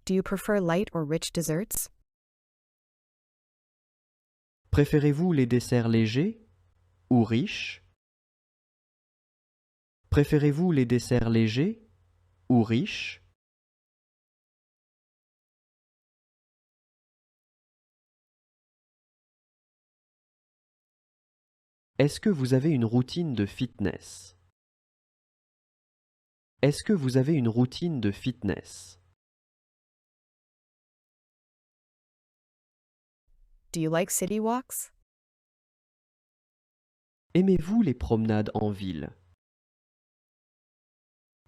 Do you prefer light or rich desserts? Préférez-vous les desserts légers ou riches? Préférez-vous les desserts légers ou riches? Est-ce que vous avez une routine de fitness? Est-ce que vous avez une routine de fitness? Do you like city walks? Aimez-vous les promenades en ville?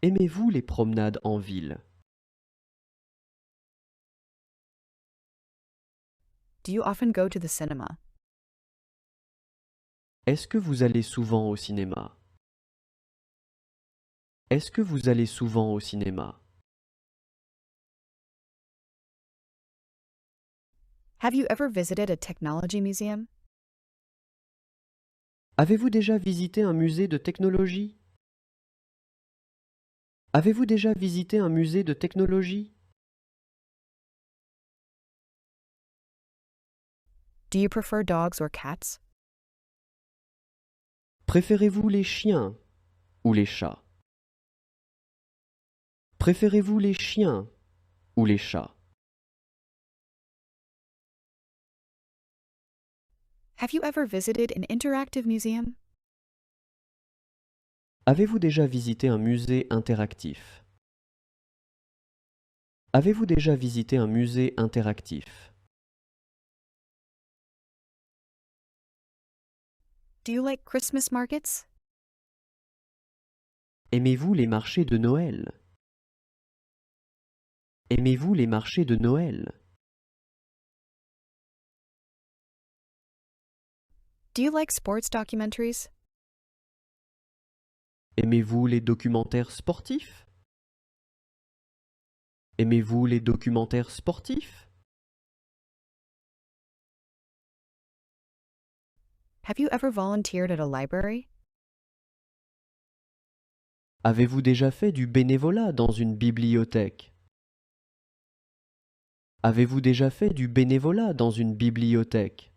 Aimez-vous les promenades en ville? Do you often go to the cinema? Est-ce que vous allez souvent au cinéma? Est-ce que vous allez souvent au cinéma? Have you ever visited a technology museum? Avez-vous déjà visité un musée de technologie? Avez-vous déjà visité un musée de technologie? Do you prefer dogs or cats? Préférez-vous les chiens ou les chats? Préférez-vous les chiens ou les chats? Have you ever visited an interactive museum? Avez-vous déjà visité un musée interactif? Avez-vous déjà visité un musée interactif? Do you like Christmas markets? Aimez-vous les marchés de Noël? Aimez-vous les marchés de Noël? Do you like sports documentaries? Aimez-vous les documentaires sportifs? Aimez-vous les documentaires sportifs? Have you ever volunteered at a library? Avez-vous déjà fait du bénévolat dans une bibliothèque? Avez-vous déjà fait du bénévolat dans une bibliothèque?